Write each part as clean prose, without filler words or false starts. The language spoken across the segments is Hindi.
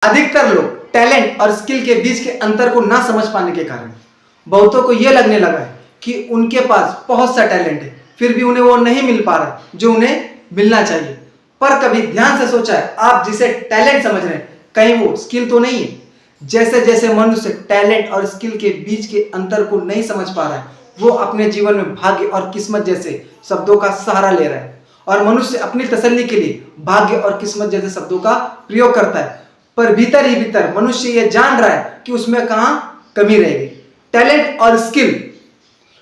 अधिकतर लोग टैलेंट और स्किल के बीच के अंतर को ना समझ पाने के कारण बहुतों को यह लगने लगा है कि उनके पास बहुत सा टैलेंट है, फिर भी उन्हें वो नहीं मिल पा रहा जो उन्हें मिलना चाहिए। पर कभी ध्यान से सोचा है आप जिसे टैलेंट समझ रहे हैं कहीं वो स्किल तो नहीं है? जैसे जैसे मनुष्य टैलेंट और स्किल के बीच के अंतर को नहीं समझ पा रहा है, वो अपने जीवन में भाग्य और किस्मत जैसे शब्दों का सहारा ले रहा है और मनुष्य अपनी तसल्ली के लिए भाग्य और किस्मत जैसे शब्दों का प्रयोग करता है। पर भीतर ही भीतर मनुष्य यह जान रहा है कि उसमें कहां कमी रह गई। टैलेंट और स्किल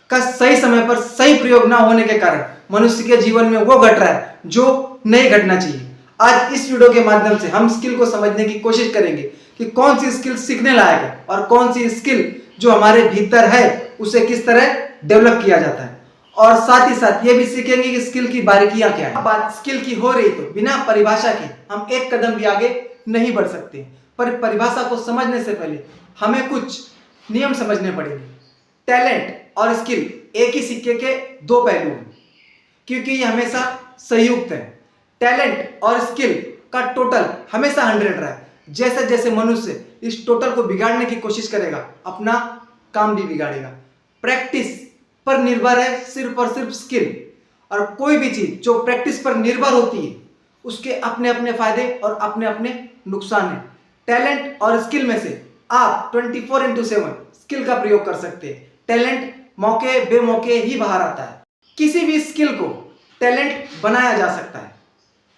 का सही समय पर सही प्रयोग ना होने के कारण मनुष्य के जीवन में वो घट रहा है जो नहीं घटना चाहिए। आज इस वीडियो के माध्यम से हम स्किल को समझने की कोशिश करेंगे कि कौन सी स्किल सीखने लायक है और कौन सी स्किल जो हमारे भीतर है उसे किस तरह डेवलप किया जाता है, और साथ ही साथ ये भी सीखेंगे कि स्किल की बारीकियां क्या है। बात स्किल की हो रही तो बिना परिभाषा के हम एक कदम भी आगे नहीं बढ़ सकते। पर परिभाषा को समझने से पहले हमें कुछ नियम समझने पड़ेंगे। टैलेंट और स्किल एक ही सिक्के के दो पहलू हैं, क्योंकि ये हमेशा संयुक्त है। टैलेंट और स्किल का टोटल हमेशा 100 रहा है। जैसे जैसे मनुष्य इस टोटल को बिगाड़ने की कोशिश करेगा अपना काम भी बिगाड़ेगा। प्रैक्टिस पर निर्भर है सिर्फ और सिर्फ स्किल, और कोई भी चीज जो प्रैक्टिस पर निर्भर होती है उसके अपने अपने फायदे और अपने अपने नुकसान है। टैलेंट और स्किल में से आप 24/7 स्किल का प्रयोग कर सकते हैं। टैलेंट मौके बेमौके ही बाहर आता है। किसी भी स्किल को टैलेंट बनाया जा सकता है,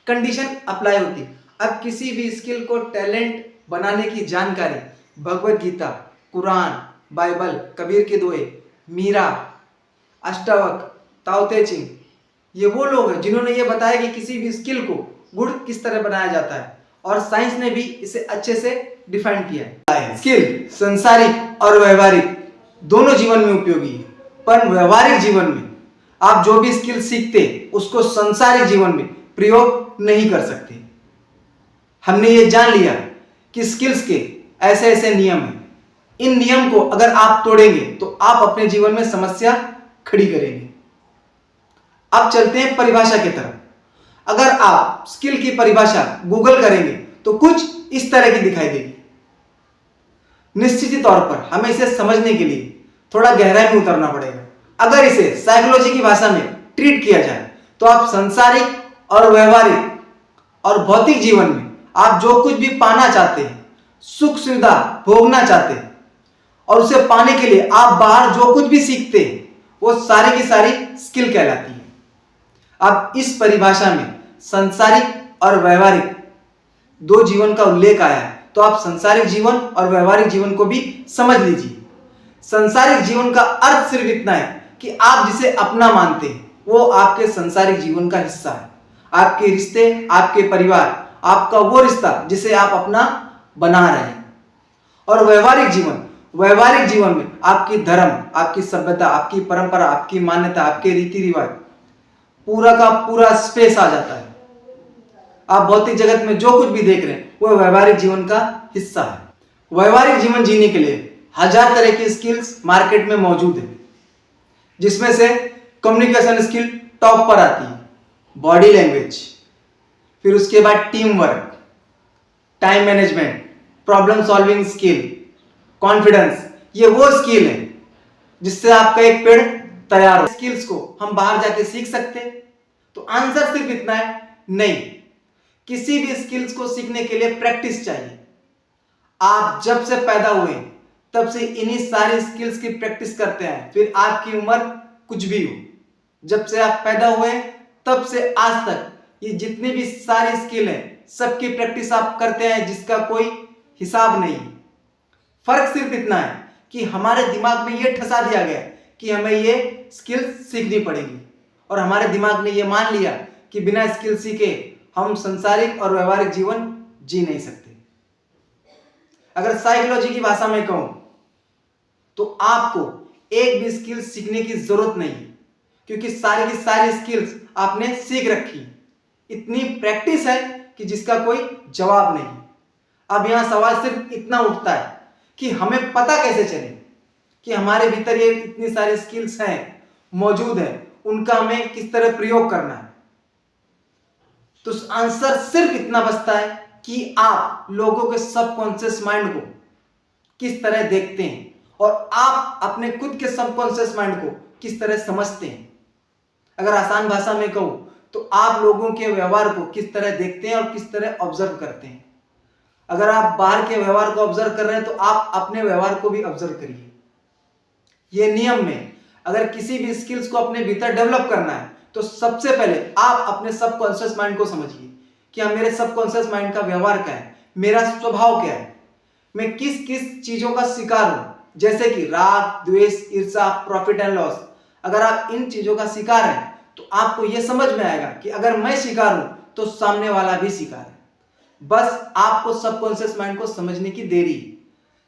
कंडीशन अप्लाई होती है। अब किसी भी स्किल को टैलेंट बनाने की जानकारी भगवत गीता, कुरान, बाइबल, कबीर के दोहे, मीरा, अष्टावक, ताओ ते चिंग, ये वो लोग हैं जिन्होंने ये बताया कि किसी भी स्किल को गुड़ किस तरह बनाया जाता है, और साइंस ने भी इसे अच्छे से डिफाइन किया है। स्किल संसारिक और व्यवहारिक दोनों जीवन में उपयोगी है, पर व्यवहारिक जीवन में आप जो भी स्किल सीखते उसको संसारिक जीवन में प्रयोग नहीं कर सकते। हमने ये जान लिया कि स्किल्स के ऐसे ऐसे नियम हैं। इन नियम को अगर आप तोड़ेंगे तो आप अपने जीवन में समस्या खड़ी करेंगे। अब चलते हैं परिभाषा की तरफ। अगर आप स्किल की परिभाषा गूगल करेंगे तो कुछ इस तरह की दिखाई देगी। निश्चित ही तौर पर हमें इसे समझने के लिए थोड़ा गहराई में उतरना पड़ेगा। अगर इसे साइकोलॉजी की भाषा में ट्रीट किया जाए तो आप सांसारिक और व्यवहारिक और भौतिक जीवन में आप जो कुछ भी पाना चाहते हैं, सुख सुविधा भोगना चाहते हैं, और उसे पाने के लिए आप बाहर जो कुछ भी सीखते हैं वो सारी की सारी स्किल कहलाती है। अब इस परिभाषा में सांसारिक और व्यवहारिक दो जीवन का उल्लेख आया है, तो आप सांसारिक जीवन और व्यवहारिक जीवन को भी समझ लीजिए। सांसारिक जीवन का अर्थ सिर्फ इतना है कि आप जिसे अपना मानते हैं वो आपके सांसारिक जीवन का हिस्सा है। आपके रिश्ते, आपके परिवार, आपका वो रिश्ता जिसे आप अपना बना रहे हैं। और व्यवहारिक जीवन में आपकी धर्म, आपकी सभ्यता, आपकी परंपरा, आपकी मान्यता, आपके रीति रिवाज, पूरा का पूरा स्पेस आ जाता है। आप भौतिक जगत में जो कुछ भी देख रहे हैं वो व्यवहारिक जीवन का हिस्सा है। व्यवहारिक जीवन जीने के लिए 1000 तरह की स्किल्स मार्केट में मौजूद है, जिसमें से कम्युनिकेशन स्किल टॉप पर आती है, बॉडी लैंग्वेज, फिर उसके बाद team work, time management, problem solving skill, confidence. ये वो स्किल है जिससे आपका एक पेड़ तैयार हो। स्किल्स को हम बाहर जाके सीख सकते हैं? तो आंसर सिर्फ इतना है, नहीं। किसी भी स्किल्स को सीखने के लिए प्रैक्टिस चाहिए। आप जब से पैदा हुए तब से इन्हीं सारी स्किल्स की प्रैक्टिस करते हैं, फिर आपकी उम्र कुछ भी हो। जब से आप पैदा हुए तब से आज तक ये जितनी भी सारी स्किल है सबकी प्रैक्टिस आप करते हैं, जिसका कोई हिसाब नहीं। फर्क सिर्फ इतना है कि हमारे दिमाग में ये ठसा दिया गया कि हमें ये स्किल सीखनी पड़ेगी, और हमारे दिमाग ने ये मान लिया कि बिना स्किल सीखे हम सांसारिक और व्यवहारिक जीवन जी नहीं सकते। अगर साइकोलॉजी की भाषा में कहूं तो आपको एक भी स्किल सीखने की जरूरत नहीं है, क्योंकि सारी की सारी स्किल्स आपने सीख रखी। इतनी प्रैक्टिस है कि जिसका कोई जवाब नहीं। अब यहां सवाल सिर्फ इतना उठता है कि हमें पता कैसे चले कि हमारे भीतर ये इतनी सारी स्किल्स हैं, मौजूद हैं, उनका हमें किस तरह प्रयोग करना है। तो आंसर सिर्फ इतना बचता है कि आप लोगों के सबकॉन्शियस माइंड को किस तरह देखते हैं और आप अपने खुद के सबकॉन्शियस माइंड को किस तरह समझते हैं। अगर आसान भाषा में कहूं तो आप लोगों के व्यवहार को किस तरह देखते हैं और किस तरह ऑब्जर्व करते हैं। अगर आप बाहर के व्यवहार को ऑब्जर्व कर रहे हैं तो आप अपने व्यवहार को भी ऑब्जर्व करिए। ये नियम में अगर किसी भी स्किल्स को अपने भीतर डेवलप करना है तो सबसे पहले आप अपने सबकॉन्शियस माइंड को समझिए कि हाँ, मेरे सबकॉन्शियस माइंड का व्यवहार क्या है, मेरा स्वभाव क्या है, मैं किस किस चीजों का शिकार हूं, जैसे कि राग, द्वेष, ईर्ष्या, प्रॉफिट एंड लॉस। अगर आप इन चीजों का शिकार हैं तो आपको यह समझ में आएगा कि अगर मैं शिकार हूं तो सामने वाला भी शिकार है। बस आपको सबकॉन्शियस माइंड को समझने की देरी है।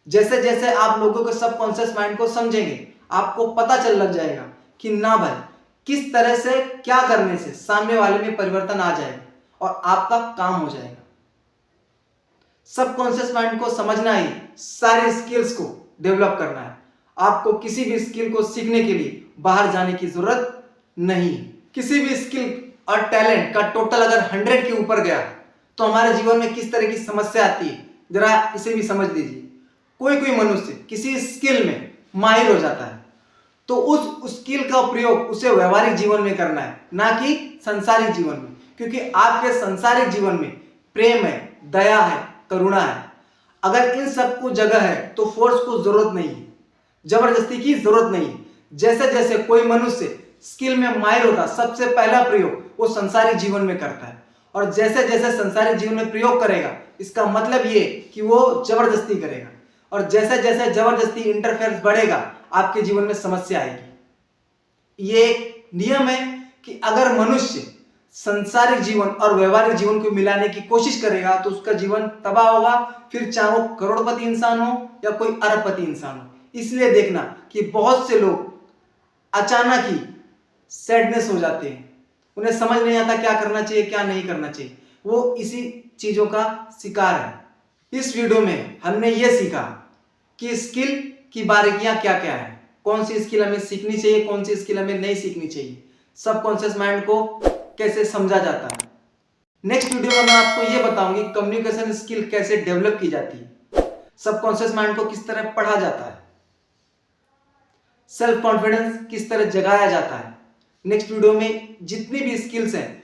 जैसे जैसे आप लोगों के सबकॉन्शियस माइंड को समझेंगे आपको पता चल लग जाएगा कि ना भाई, किस तरह से क्या करने से सामने वाले में परिवर्तन आ जाएगा और आपका काम हो जाएगा। सबकॉन्शियस माइंड को समझना ही सारी स्किल्स को डेवलप करना है। आपको किसी भी स्किल को सीखने के लिए बाहर जाने की जरूरत नहीं। किसी भी स्किल और टैलेंट का टोटल अगर 100 के ऊपर गया तो हमारे जीवन में किस तरह की समस्या आती है, जरा इसे भी समझ लीजिए। कोई कोई मनुष्य किसी स्किल में माहिर हो जाता है तो उस स्किल का प्रयोग उसे व्यवहारिक जीवन में करना है, ना कि संसारिक जीवन में, क्योंकि आपके संसारिक जीवन में प्रेम है, दया है, करुणा है। अगर इन सब को जगह है तो फोर्स को जरूरत नहीं है, जबरदस्ती की जरूरत नहीं है। जैसे जैसे कोई मनुष्य स्किल में माहिर होता सबसे पहला प्रयोग वो संसारिक जीवन में करता है, और जैसे जैसे संसारिक जीवन में प्रयोग करेगा इसका मतलब ये कि वो जबरदस्ती करेगा, और जैसे जैसे जबरदस्ती इंटरफेरेंस बढ़ेगा आपके जीवन में समस्या आएगी। ये एक नियम है कि अगर मनुष्य संसारिक जीवन और व्यवहारिक जीवन को मिलाने की कोशिश करेगा तो उसका जीवन तबाह होगा, फिर चाहे वो करोड़पति इंसान हो या कोई अरबपति इंसान हो। इसलिए देखना कि बहुत से लोग अचानक ही सैडनेस हो जाते हैं, उन्हें समझ नहीं आता क्या करना चाहिए क्या नहीं करना चाहिए, वो इसी चीजों का शिकार है। इस वीडियो में हमने ये सीखा कि स्किल की बारीकियां क्या क्या है, कौन सी स्किल हमें सीखनी चाहिए, कौन सी स्किल हमें नहीं सीखनी चाहिए, सबकॉन्शियस माइंड को कैसे समझा जाता है। नेक्स्ट वीडियो में मैं आपको यह बताऊंगी कम्युनिकेशन स्किल कैसे डेवलप की जाती है, सबकॉन्शियस माइंड को किस तरह पढ़ा जाता है, सेल्फ कॉन्फिडेंस किस तरह जगाया जाता है। नेक्स्ट वीडियो में जितनी भी स्किल्स हैं